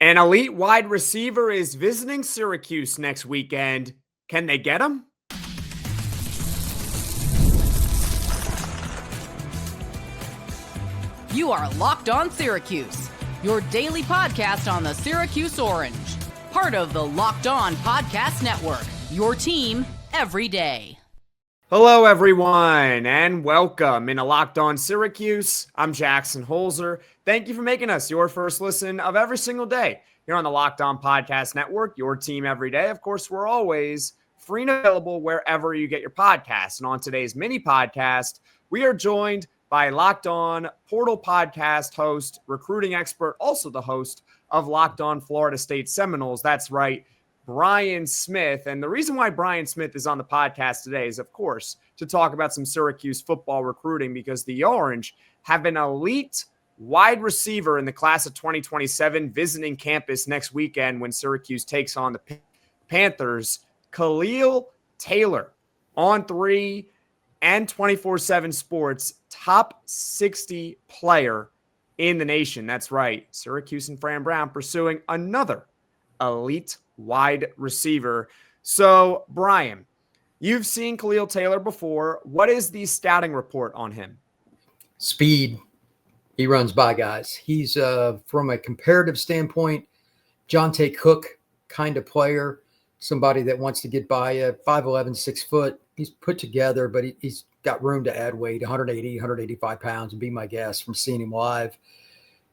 An elite wide receiver is visiting Syracuse next weekend. Can they get him? You are Locked On Syracuse, your daily podcast on the Syracuse Orange. Part of the Locked On Podcast Network, your team every day. Hello, everyone, and welcome into Locked On Syracuse. I'm Jackson Holzer. Thank you for making us your first listen of every single day here on the Locked On Podcast Network, your team every day. Of course, we're always free and available wherever you get your podcasts. And on today's mini podcast, we are joined by Locked On Portal podcast host, recruiting expert, also the host of Locked On Florida State Seminoles. That's right, Brian Smith. And the reason why Brian Smith is on the podcast today is, of course, to talk about some Syracuse football recruiting, because the Orange have an elite wide receiver in the class of 2027 visiting campus next weekend when Syracuse takes on the Panthers. Khalil Taylor, on 3 and 24/7 Sports, top 60 player in the nation. That's right, Syracuse and Fran Brown pursuing another elite wide receiver. So, Brian, you've seen Khalil Taylor before. What is the scouting report on him? Speed. He runs by guys. He's, from a comparative standpoint, Johntay Cook kind of player, somebody that wants to get by you, 5'11", 6 foot. He's put together, but he's got room to add weight, 180, 185 pounds, would be my guess from seeing him live.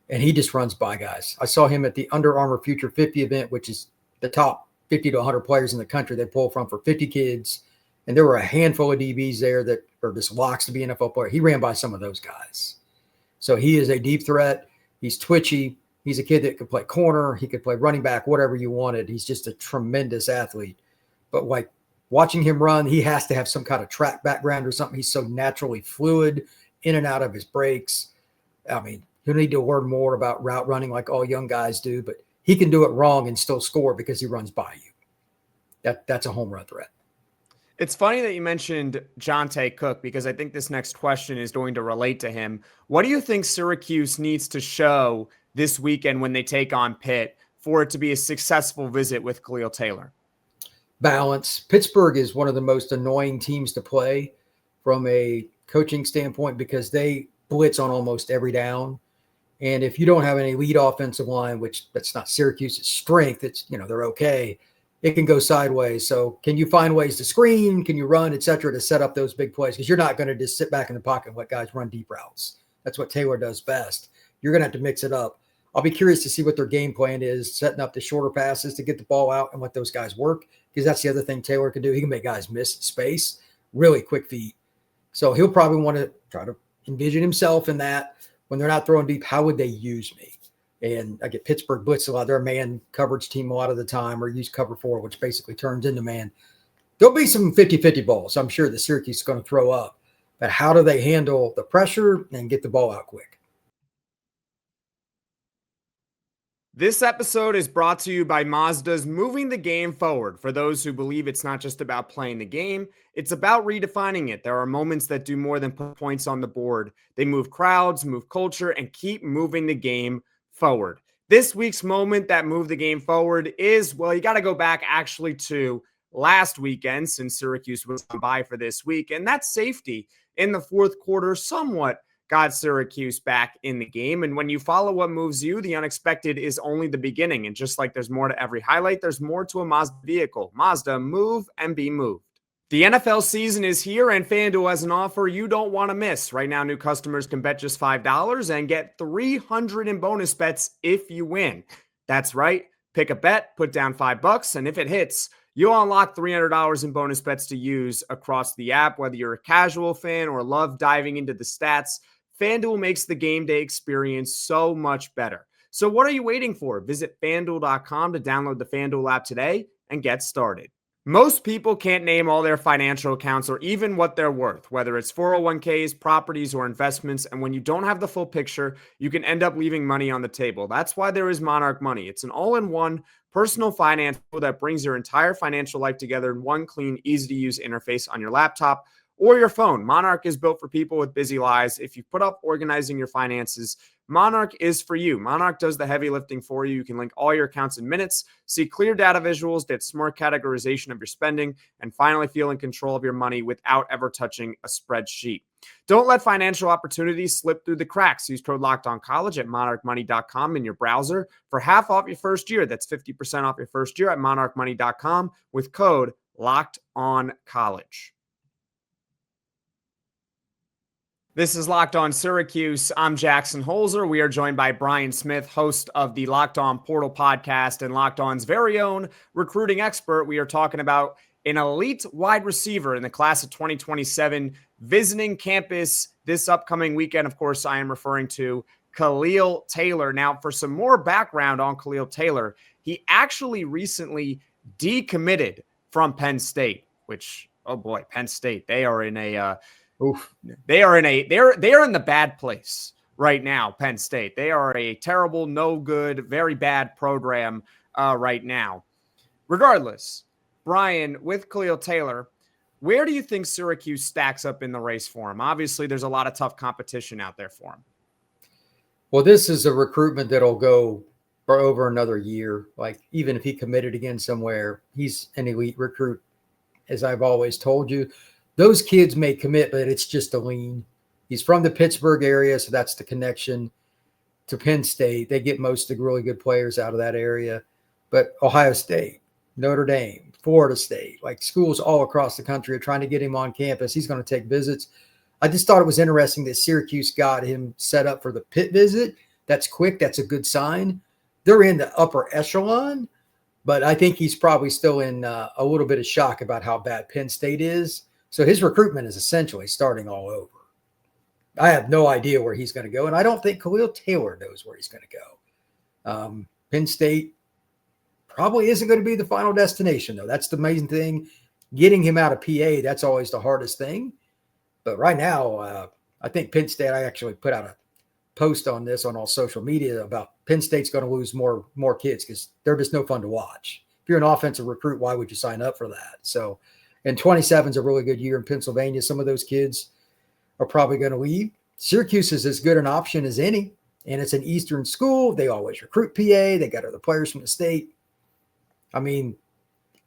And he just runs by guys. I saw him at the Under Armour Future 50 event, which is the top 50 to 100 players in the country they pull from for 50 kids. And there were a handful of DBs there that are just locks to be NFL players. He ran by some of those guys. So he is a deep threat. He's twitchy. He's a kid that could play corner. He could play running back, whatever you wanted. He's just a tremendous athlete. But like watching him run, he has to have some kind of track background or something. He's so naturally fluid in and out of his breaks. I mean, you need to learn more about route running like all young guys do, but he can do it wrong and still score because he runs by you. That's a home run threat. It's funny that you mentioned Johntay Cook, because I think this next question is going to relate to him. What do you think Syracuse needs to show this weekend when they take on Pitt for it to be a successful visit with Khalil Taylor? Balance. Pittsburgh is one of the most annoying teams to play from a coaching standpoint because they blitz on almost every down. And if you don't have an elite offensive line, which that's not Syracuse's strength, it's, they're okay, it can go sideways. So can you find ways to screen? Can you run, et cetera, to set up those big plays? Because you're not going to just sit back in the pocket and let guys run deep routes. That's what Taylor does best. You're going to have to mix it up. I'll be curious to see what their game plan is, setting up the shorter passes to get the ball out and let those guys work, because that's the other thing Taylor can do. He can make guys miss space, really quick feet. So he'll probably want to try to envision himself in that. When they're not throwing deep, how would they use me? And I get Pittsburgh blitz a lot. They're a man coverage team a lot of the time, or use cover 4, which basically turns into man. There'll be some 50-50 balls, I'm sure, the Syracuse is going to throw up. But how do they handle the pressure and get the ball out quick? This episode is brought to you by Mazda's Moving the Game Forward. For those who believe it's not just about playing the game, it's about redefining it. There are moments that do more than put points on the board. They move crowds, move culture, and keep moving the game forward. This week's moment that moved the game forward is, well, you got to go back actually to last weekend, since Syracuse was on bye for this week. And that safety in the fourth quarter somewhat got Syracuse back in the game. And when you follow what moves you, the unexpected is only the beginning. And just like there's more to every highlight, there's more to a Mazda vehicle. Mazda, move and be moved. The NFL season is here, and FanDuel has an offer you don't want to miss. Right now, new customers can bet just $5 and get $300 in bonus bets if you win. That's right. Pick a bet, put down $5, and if it hits, you'll unlock $300 in bonus bets to use across the app. Whether you're a casual fan or love diving into the stats, FanDuel makes the game day experience so much better. So what are you waiting for? Visit FanDuel.com to download the FanDuel app today and get started. Most people can't name all their financial accounts or even what they're worth, whether it's 401ks, properties, or investments. And when you don't have the full picture, you can end up leaving money on the table. That's why there is Monarch Money. It's an all-in-one personal finance tool that brings your entire financial life together in one clean, easy-to-use interface on your laptop or your phone. Monarch is built for people with busy lives. If you put up organizing your finances, Monarch is for you. Monarch does the heavy lifting for you. You can link all your accounts in minutes, see clear data visuals, get smart categorization of your spending, and finally feel in control of your money without ever touching a spreadsheet. Don't let financial opportunities slip through the cracks. Use code LOCKEDONCollege at monarchmoney.com in your browser for half off your first year. That's 50% off your first year at monarchmoney.com with code LOCKEDONCollege. This is Locked On Syracuse. I'm Jackson Holzer. We are joined by Brian Smith, host of the Locked On Portal podcast and Locked On's very own recruiting expert. We are talking about an elite wide receiver in the class of 2027 visiting campus this upcoming weekend. Of course, I am referring to Khalil Taylor. Now, for some more background on Khalil Taylor, he actually recently decommitted from Penn State, which, oh boy, Penn State, they are in a they're in the bad place right now. Penn State, they are a terrible, no good, very bad program right now. Regardless, Brian, with Khalil Taylor, where do you think Syracuse stacks up in the race for him? Obviously, there's a lot of tough competition out there for him. Well, this is a recruitment that'll go for over another year. Like, even if he committed again somewhere, he's an elite recruit, as I've always told you. Those kids may commit, but it's just a lean. He's from the Pittsburgh area, so that's the connection to Penn State. They get most of the really good players out of that area. But Ohio State, Notre Dame, Florida State, like schools all across the country are trying to get him on campus. He's going to take visits. I just thought it was interesting that Syracuse got him set up for the Pitt visit. That's quick. That's a good sign. They're in the upper echelon, but I think he's probably still in a little bit of shock about how bad Penn State is. So his recruitment is essentially starting all over. I have no idea where he's going to go, and I don't think Khalil Taylor knows where he's going to go. Penn State probably isn't going to be the final destination, though. That's the amazing thing. Getting him out of PA, that's always the hardest thing. But right now, I think Penn State, I actually put out a post on this on all social media about Penn State's going to lose more kids because they're just no fun to watch. If you're an offensive recruit, why would you sign up for that? So, and 27 is a really good year in Pennsylvania. Some of those kids are probably going to leave. Syracuse is as good an option as any, and it's an Eastern school. They always recruit PA. They got other players from the state. I mean,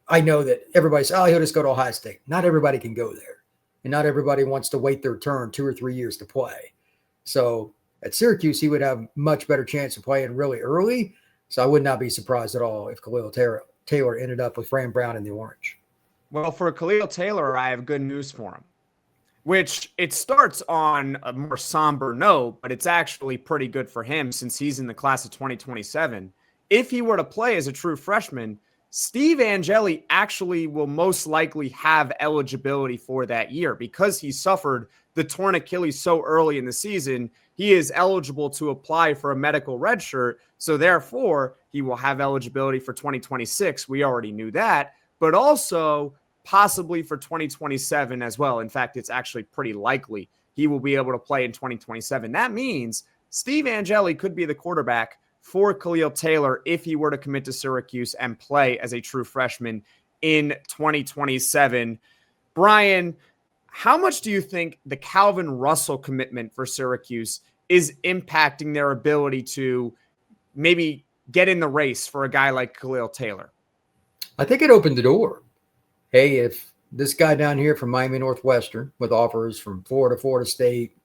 I know that everybody says, oh, he'll just go to Ohio State. Not everybody can go there, and not everybody wants to wait their turn 2 or 3 years to play. So at Syracuse, he would have much better chance of playing really early. So I would not be surprised at all if Khalil Taylor ended up with Fran Brown in the Orange. Well, for Khalil Taylor, I have good news for him, which it starts on a more somber note, but it's actually pretty good for him since he's in the class of 2027. If he were to play as a true freshman, Steve Angeli actually will most likely have eligibility for that year because he suffered the torn Achilles so early in the season. He is eligible to apply for a medical red shirt. So therefore, he will have eligibility for 2026. We already knew that, but also possibly for 2027 as well. In fact, it's actually pretty likely he will be able to play in 2027. That means Steve Angeli could be the quarterback for Khalil Taylor if he were to commit to Syracuse and play as a true freshman in 2027. Brian, how much do you think the Calvin Russell commitment for Syracuse is impacting their ability to maybe get in the race for a guy like Khalil Taylor? I think it opened the door. Hey, if this guy down here from Miami Northwestern with offers from Florida, Florida State,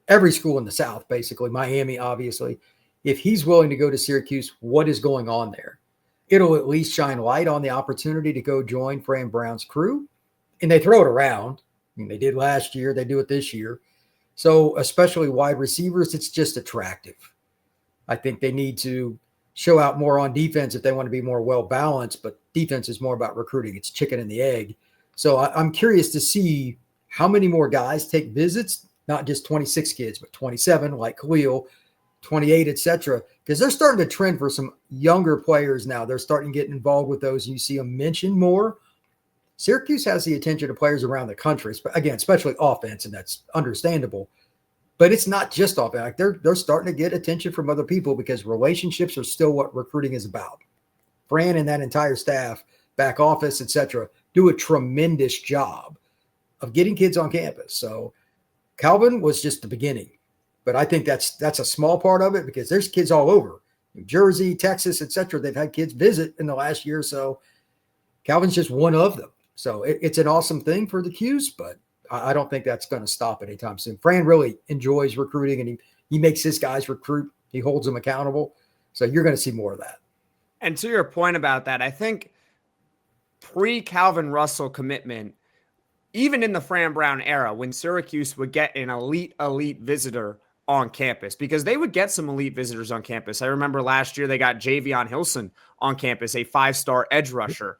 every school in the South, basically, Miami, obviously, if he's willing to go to Syracuse, what is going on there? It'll at least shine light on the opportunity to go join Fran Brown's crew. And they throw it around. I mean, they did last year. They do it this year. So especially wide receivers, it's just attractive. I think they need to show out more on defense if they want to be more well-balanced, but defense is more about recruiting. It's chicken and the egg. So I'm curious to see how many more guys take visits, not just 26 kids, but 27 like Khalil, 28, etc. Because they're starting to trend for some younger players now. They're starting to get involved with those. You see them mentioned more. Syracuse has the attention of players around the country, again, especially offense, and that's understandable. But it's not just offense. Like they're starting to get attention from other people because relationships are still what recruiting is about. Fran and that entire staff, back office, etc., do a tremendous job. of getting kids on campus. So Calvin was just the beginning, but I think that's a small part of it because there's kids all over New Jersey, Texas, etc. They've had kids visit in the last year or so. Calvin's just one of them. So it's an awesome thing for the Qs, but I don't think that's going to stop anytime soon. Fran really enjoys recruiting, and he makes his guys recruit. He holds them accountable. So you're going to see more of that. And to your point about that, I think pre-Calvin Russell commitment, even in the Fran Brown era, when Syracuse would get an elite visitor on campus, because they would get some elite visitors on campus. I remember last year they got Javion Hilson on campus, a 5-star edge rusher.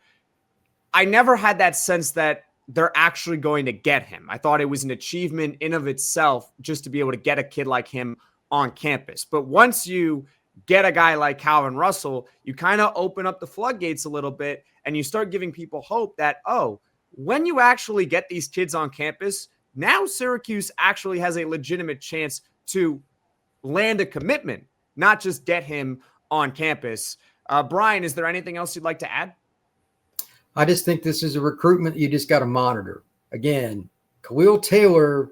I never had that sense that they're actually going to get him. I thought it was an achievement in of itself just to be able to get a kid like him on campus. But once you get a guy like Calvin Russell, you kind of open up the floodgates a little bit and you start giving people hope that, oh, when you actually get these kids on campus, now Syracuse actually has a legitimate chance to land a commitment, not just get him on campus. Brian, is there anything else you'd like to add? I just think this is a recruitment you just got to monitor. Again, Khalil Taylor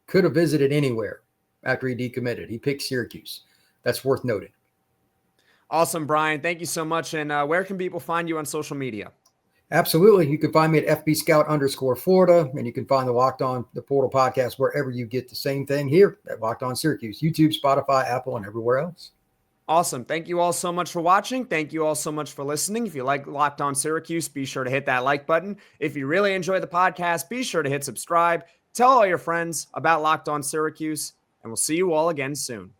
could have visited anywhere after he decommitted. He picked Syracuse. That's worth noting. Awesome, Brian. Thank you so much. And where can people find you on social media? Absolutely. You can find me at FBScout_Florida, and you can find the Locked On the Portal podcast wherever you get the same thing here at Locked On Syracuse, YouTube, Spotify, Apple, and everywhere else. Awesome. Thank you all so much for watching. Thank you all so much for listening. If you like Locked On Syracuse, be sure to hit that like button. If you really enjoy the podcast, be sure to hit subscribe. Tell all your friends about Locked On Syracuse, and we'll see you all again soon.